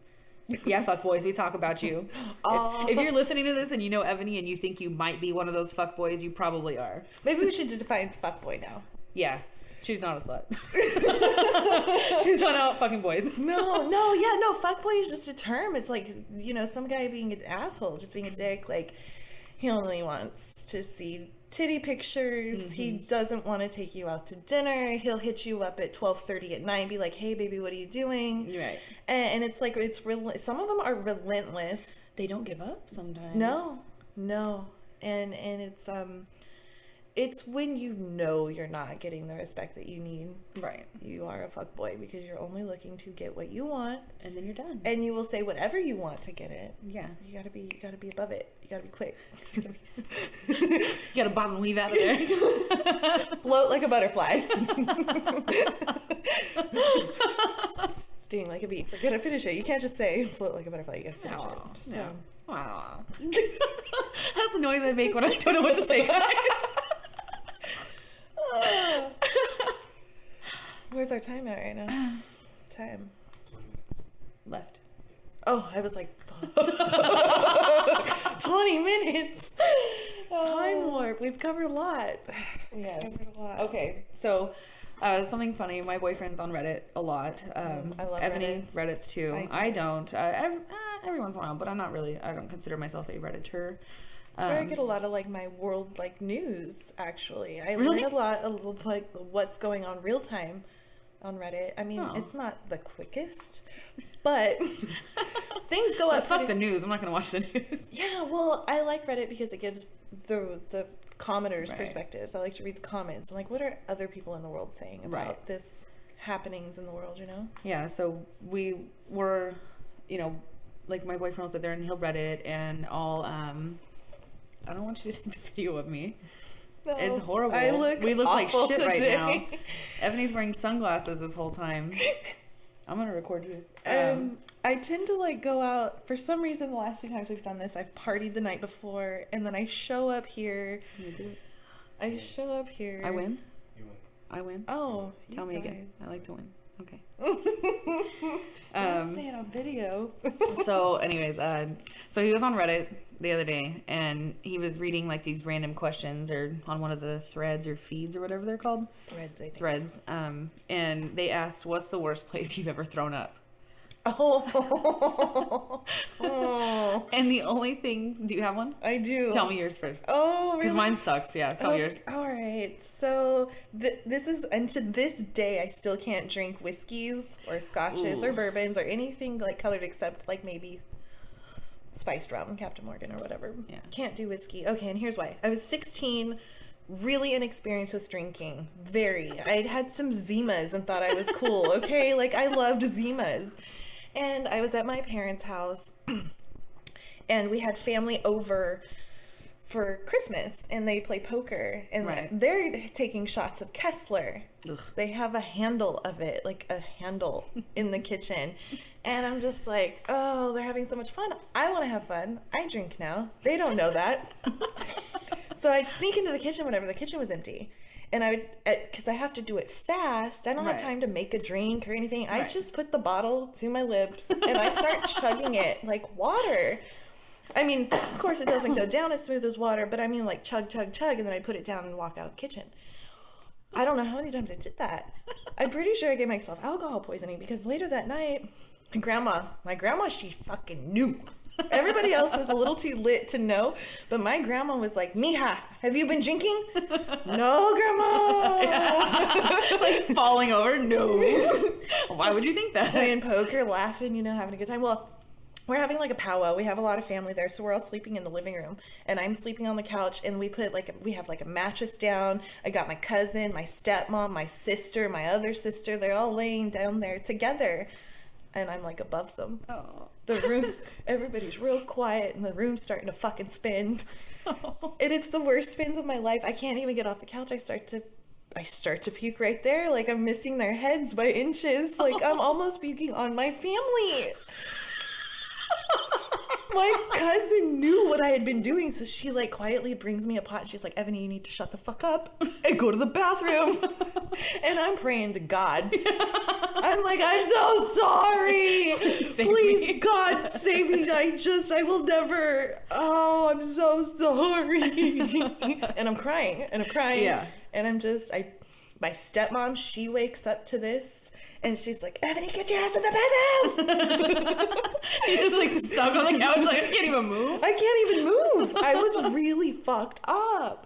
yeah, fuckboys, we talk about you. If you're listening to this and you know Ebony and you think you might be one of those fuckboys, you probably are. Maybe we should define fuckboy now. Yeah. She's not a slut. She's not out fucking boys. No, fuckboy is just a term. It's like, you know, some guy being an asshole, just being a dick. Like, he only wants to see titty pictures. Mm-hmm. He doesn't want to take you out to dinner. He'll hit you up at 12:30 at night and be like, hey, baby, what are you doing? Right. And it's like, some of them are relentless. They don't give up sometimes. No. And it's when you know you're not getting the respect that you need. Right. You are a fuckboy because you're only looking to get what you want. And then you're done. And you will say whatever you want to get it. Yeah. You gotta be above it. You gotta be quick. You gotta bob and weave out of there. Float like a butterfly. Sting like a bee. So you gotta finish it. You can't just say float like a butterfly. You gotta finish it. Yeah. That's a noise I make when I don't know what to say, guys. Where's our time at right now? Time. 20 minutes. Left. Oh, I was like, 20 minutes. Time warp. We've covered a lot. Yeah. Covered a lot. Okay, so something funny. My boyfriend's on Reddit a lot. I love Ebony Reddit's too. I don't. Every once in a while, but I'm not really. I don't consider myself a Redditor. That's where I get a lot of like my world like news. Actually, I Really? learn a lot of like what's going on real time. on Reddit. I mean, Oh. it's not the quickest, but things go up. Fuck the news. I'm not gonna watch the news. Yeah, well, I like Reddit because it gives the commenters' Right. perspectives. I like to read the comments and like, what are other people in the world saying about Right. this happenings in the world? You know? Yeah, so we were, you know, like my boyfriend will sit there and he'll Reddit and I'll I don't want you to take the video of me. No, It's horrible. I look We look like awful shit right today. now. Ebony's wearing sunglasses this whole time. I'm gonna record you. I tend to like go out for some reason. The last 2 times we've done this, I've partied the night before, and then I show up here. You do it. I show up here. I win. You win. I win. Oh, Tell you me guys. again. I like to win. Okay. Don't say it on video. So anyways, so he was on Reddit the other day and he was reading like these random questions or on one of the threads or feeds or whatever they're called. Threads, I think. Threads. And they asked, what's the worst place you've ever thrown up? Oh. Oh, And the only thing, do you have one? I do. Tell me yours first. Oh, really? Because mine sucks. Yeah, tell Oh, yours. all right. So this is, and to this day, I still can't drink whiskeys or scotches Ooh. or bourbons or anything like colored except like maybe spiced rum, Captain Morgan or whatever. Yeah. Can't do whiskey. Okay, and here's why. I was 16, really inexperienced with drinking. Very. I'd had some Zimas and thought I was cool. Okay, like I loved Zimas. And I was at my parents' house and we had family over for Christmas and they play poker and Right. they're taking shots of Kessler. Ugh. They have a handle of it, like a handle in the kitchen. And I'm just like, oh, they're having so much fun. I want to have fun. I drink now. They don't know that. So I'd sneak into the kitchen whenever the kitchen was empty. And I would, because I have to do it fast. I don't have Right. time to make a drink or anything. I Right. just put the bottle to my lips and I start chugging it like water. I mean, of course it doesn't go down as smooth as water, but I mean like chug, chug, chug, and then I put it down and walk out of the kitchen. I don't know how many times I did that. I'm pretty sure I gave myself alcohol poisoning because later that night, my grandma, she fucking knew. Everybody else was a little too lit to know, but my grandma was like, "Mija, have you been drinking?" "No, grandma." Like falling over? No. Why would you think that? Playing poker, laughing, having a good time. Well, we're having like a powwow. We have a lot of family there, so we're all sleeping in the living room, and I'm sleeping on the couch. And we have like a mattress down. I got my cousin, my stepmom, my sister, my other sister. They're all laying down there together, and I'm like above them. Oh. The room, everybody's real quiet, and the room's starting to fucking spin. And it's the worst spins of my life. I can't even get off the couch. I start to puke right there. Like I'm missing their heads by inches. Like I'm almost puking on my family. My cousin knew what I had been doing, so she like quietly brings me a pot. She's like, "Ebony, you need to shut the fuck up and go to the bathroom." And I'm praying to God. I'm like, "I'm so sorry. Save Please, me." God, save me. I will never. Oh, I'm so sorry." And I'm crying and I'm crying. Yeah. And my stepmom, she wakes up to this. And she's like, "Ebony, get your ass in the bathroom." You're just like stuck on the couch, like I can't even move. I can't even move. I was really fucked up.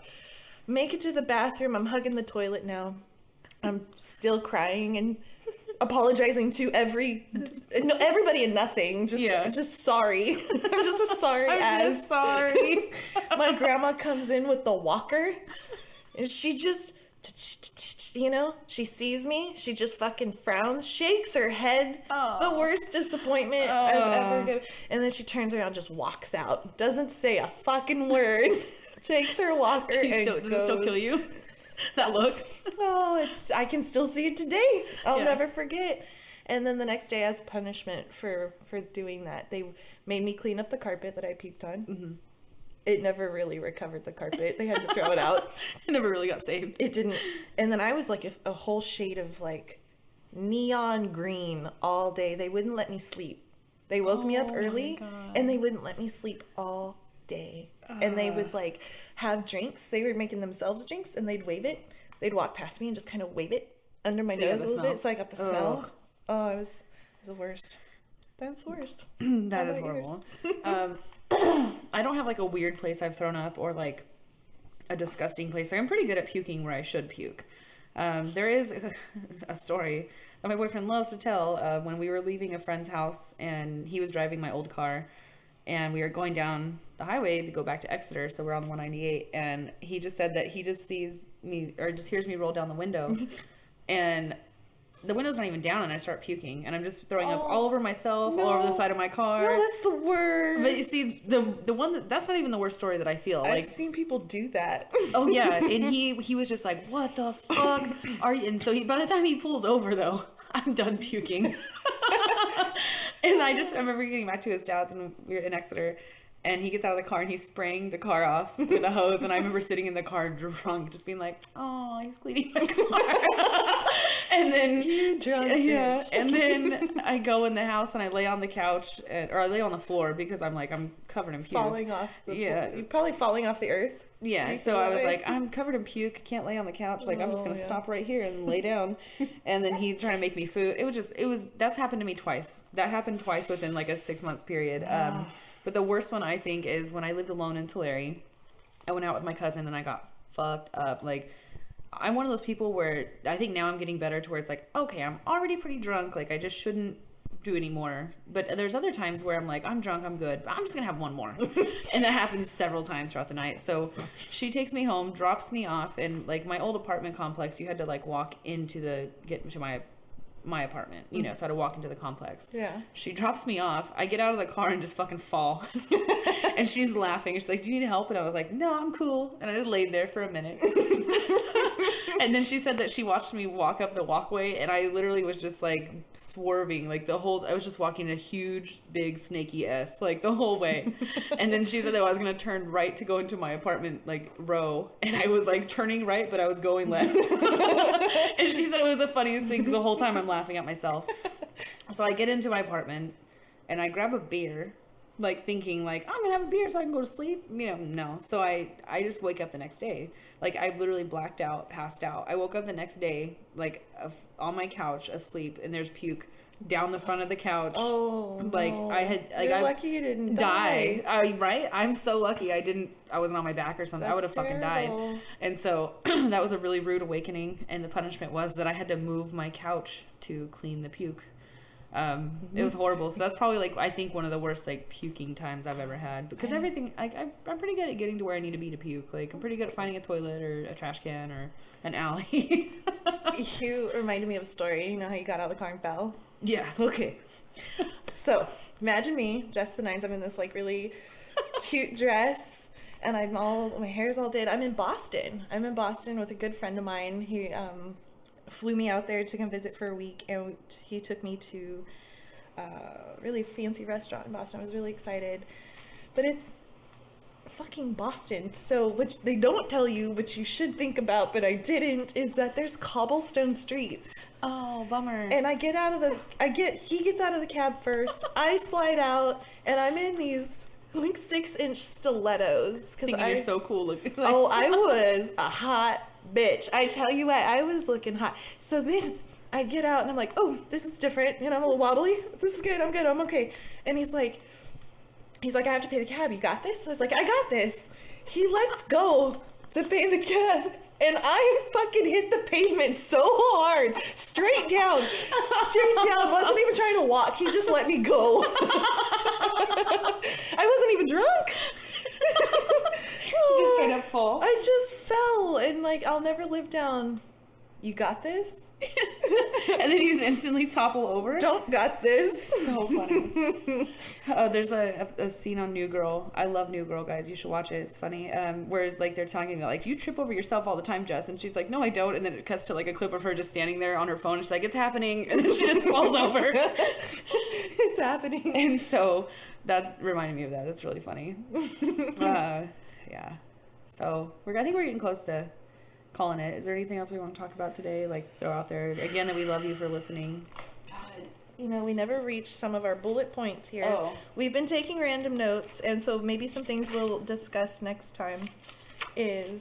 Make it to the bathroom. I'm hugging the toilet now. I'm still crying and apologizing to everybody and nothing. Just sorry. I'm just a sorry ass. I'm just sorry. My grandma comes in with the walker and she just, she sees me. She just fucking frowns, shakes her head. Oh. The worst disappointment I've ever given. And then she turns around, just walks out. Doesn't say a fucking word. Takes her walker and Does it still kill you? That look? Oh, I can still see it today. I'll Yeah. never forget. And then the next day, as punishment for doing that, they made me clean up the carpet that I puked on. Mm-hmm. It never really recovered the carpet. They had to throw it out. It never really got saved. It didn't. And then I was like a whole shade of like neon green all day. They wouldn't let me sleep. They woke me up Oh my early God. and they wouldn't let me sleep all day. And they would like have drinks. They were making themselves drinks and they'd wave it. They'd walk past me and just kind of wave it under my So you got nose a the little smell. bit. So I got the smell. Oh, it was the worst. That's the worst. That How is about yours? horrible. I don't have like a weird place I've thrown up or like a disgusting place. Like, I'm pretty good at puking where I should puke. There is a story that my boyfriend loves to tell. When we were leaving a friend's house and he was driving my old car, and we were going down the highway to go back to Exeter, so we're on 198, and he just said that he just sees me, or just hears me roll down the window, and the window's not even down, and I start puking, and I'm just throwing up all over myself, all over the side of my car. No, that's the worst. But you see, the one that's not even the worst story that I feel. I've Like, seen people do that. oh yeah, and he was just like, "What the fuck are you?" And so by the time he pulls over, though, I'm done puking. And I remember getting back to his dad's, and we were in Exeter, and he gets out of the car and he's spraying the car off with a hose, and I remember sitting in the car drunk, just being like, "Oh, he's cleaning my car." And then You drunk yeah, bitch. and then I go in the house and I lay on the couch, or I lay on the floor because I'm covered in puke. Falling off the Yeah. You're probably falling off the earth. Yeah, so I was like, I'm covered in puke. I can't lay on the couch. Like, I'm just going to stop right here and lay down. And then he trying to make me food. That's happened to me twice. That happened twice within like a 6 months period. But the worst one, I think, is when I lived alone in Tulare. I went out with my cousin and I got fucked up. Like, I'm one of those people where I think now I'm getting better to where it's like, okay, I'm already pretty drunk. Like, I just shouldn't do anymore. But there's other times where I'm like, I'm drunk, I'm good, but I'm just gonna have one more. And that happens several times throughout the night. So she takes me home, drops me off, and like my old apartment complex, you had to like walk get to my apartment, you know, so I had to walk into the complex. Yeah. She drops me off. I get out of the car and just fucking fall. And she's laughing. She's like, "Do you need help?" And I was like, "No, I'm cool." And I just laid there for a minute. And then she said that she watched me walk up the walkway, and I literally was just like swerving, like I was just walking a huge, big, snaky S, like the whole way. And then she said that I was going to turn right to go into my apartment, like row. And I was like turning right, but I was going left. And she said it was the funniest thing because the whole time I'm laughing at myself. So I get into my apartment and I grab a beer, like thinking like, I'm gonna have a beer so I can go to sleep. You know, no. So I just wake up the next day. Like, I literally blacked out, passed out. I woke up the next day, like on my couch asleep, and there's puke down the front of the couch. Oh, like no. I had, like, You're lucky you didn't die. Right? I'm so lucky I wasn't on my back or something. I would have fucking died. And so that was a really rude awakening. And the punishment was that I had to move my couch to clean the puke. It was horrible. So that's probably like, I think one of the worst like puking times I've ever had, because everything, like, I'm pretty good at getting to where I need to be to puke. Like, I'm pretty good at finding a toilet or a trash can or an alley. You reminded me of a story. You know how you got out of the car and fell? Yeah. Okay. So imagine me, Jess the Nines. I'm in this like really cute dress, and my hair's all did. I'm in Boston with a good friend of mine. He flew me out there to come visit for a week, and he took me to a really fancy restaurant in Boston. I was really excited, but it's fucking Boston. So, which they don't tell you, which you should think about, but I didn't, is that there's cobblestone streets. Oh, bummer. And he gets out of the cab first. I slide out, and I'm in these like 6-inch stilettos. Thinking you're so cool looking. Oh, I was a hot bitch. I tell you what, I was looking hot. So then I get out and I'm like, oh, this is different. You know, I'm a little wobbly. This is good. I'm good. I'm okay. And he's like, I have to pay the cab. You got this? I was like, I got this. He lets go to pay the cab. And I fucking hit the pavement so hard. Straight down. Wasn't even trying to walk. He just let me go. I wasn't even drunk. Just straight up fall. I just fell, and like, I'll never live down. You got this? And then you just instantly topple over. Don't got this. So funny. There's a scene on New Girl. I love New Girl, guys. You should watch it. It's funny. Where like they're talking about like, you trip over yourself all the time, Jess, and she's like, no, I don't. And then it cuts to like a clip of her just standing there on her phone. And she's like, it's happening, and then she just falls over. It's happening. And so that reminded me of that. That's really funny. Yeah. So I think we're getting close to calling it. Is there anything else we want to talk about today? Like, throw out there again that we love you for listening. You know, we never reached some of our bullet points here. Oh. We've been taking random notes, and so maybe some things we'll discuss next time is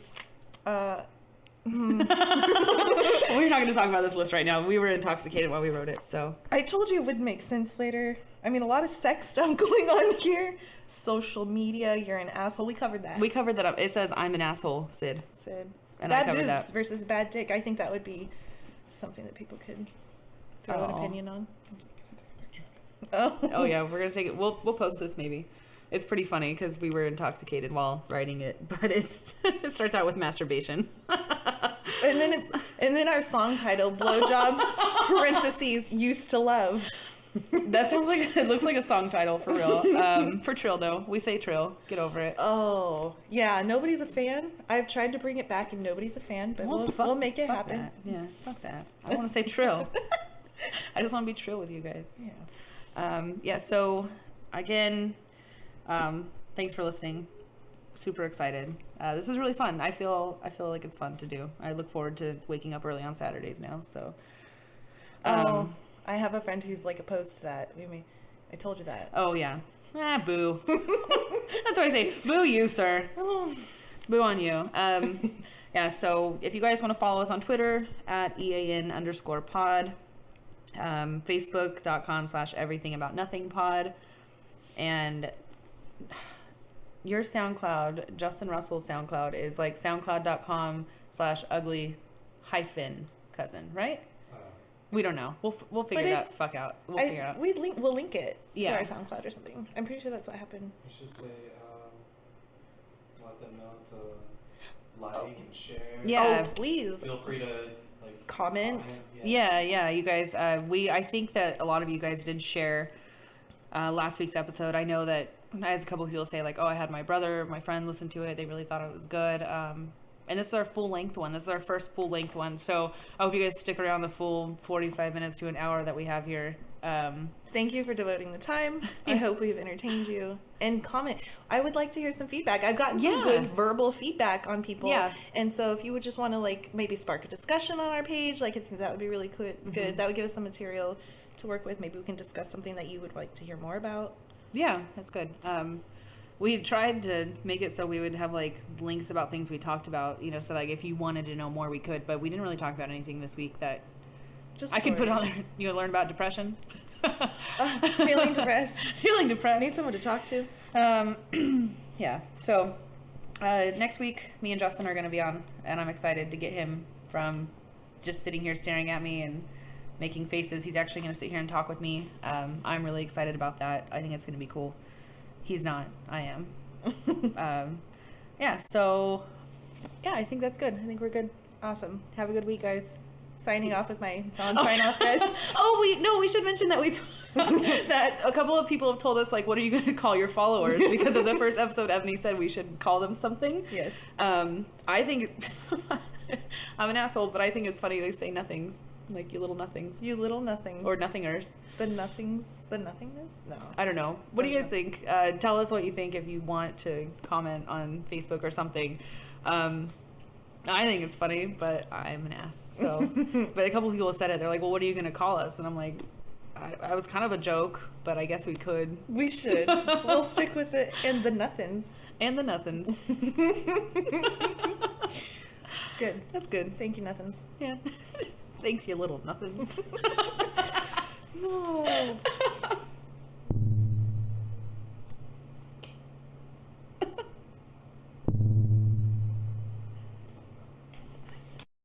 We're not going to talk about this list right now. We were intoxicated while we wrote it, so. I told you it would make sense later. I mean, a lot of sex stuff going on here. Social media, you're an asshole. We covered that. We covered that up. It says, I'm an asshole, Sid. Sid. And I Bad covered boobs that. versus bad dick. I think that would be something that people could throw an Oh. opinion on. Oh yeah, we're gonna take it. We'll post this maybe. It's pretty funny because we were intoxicated while writing it, but it starts out with masturbation. And then our song title, Blowjobs, parentheses, used to love. That sounds like it looks like a song title for real. For Trildo, we say Trill. Get over it. Oh, yeah, nobody's a fan. I've tried to bring it back and nobody's a fan, but we'll make it fuck happen. That. Yeah, fuck that. I want to say Trill. I just want to be Trill with you guys. Yeah. So again, thanks for listening. Super excited. This is really fun. I feel like it's fun to do. I look forward to waking up early on Saturdays now. So. I have a friend who's like opposed to that. I told you that. Oh yeah. Boo. That's what I say. Boo you, sir. Boo on you. Yeah. So if you guys want to follow us on Twitter at EAN_pod, Facebook.com/everythingaboutnothingpod, and your SoundCloud, Justin Russell's SoundCloud is like soundcloud.com/ugly-cousin, right? We don't know. We'll figure that fuck out. We'll figure it out. We'll link it to Yeah. our SoundCloud or something. I'm pretty sure that's what happened. You should say, let them know to like and share. Yeah. Oh, please. Feel free to like Comment. Yeah, you guys. I think that a lot of you guys did share last week's episode. I know that I had a couple of people say like, "Oh, I had my friend listen to it. They really thought it was good." And this is our full length one. This is our first full length one. So I hope you guys stick around the full 45 minutes to an hour that we have here. Thank you for devoting the time. I hope we've entertained you. And comment. I would like to hear some feedback. I've gotten some good verbal feedback on people. Yeah. And so if you would just want to like maybe spark a discussion on our page, like I think that would be really good. Mm-hmm. That would give us some material to work with. Maybe we can discuss something that you would like to hear more about. Yeah, that's good. We tried to make it so we would have like links about things we talked about, so like if you wanted to know more, we could, but we didn't really talk about anything this week that Just I could put stories. on there. Learn about depression. Feeling depressed. Feeling depressed. Need someone to talk to. Yeah. So next week, me and Justin are going to be on, and I'm excited to get him from just sitting here staring at me and making faces. He's actually going to sit here and talk with me. I'm really excited about that. I think it's going to be cool. He's not. I am. Yeah. So yeah, I think that's good. I think we're good. Awesome. Have a good week, guys. Signing off with my non-sign-off head. We should mention that that a couple of people have told us like, what are you going to call your followers? Because of the first episode, Ebony said we should call them something. Yes. I think I'm an asshole, but I think it's funny to say nothings, like you little nothings. You little nothings. Or nothingers. The nothingness? No. I don't know. What do you guys think? Tell us what you think if you want to comment on Facebook or something. I think it's funny, but I'm an ass. So, but a couple people said it. They're like, "Well, what are you gonna call us?" And I'm like, "I was kind of a joke, but I guess we could." We should. We'll stick with it. And the nothings. And the nothings. It's good. That's good. Thank you, nothings. Yeah. Thanks, you little nothings. No.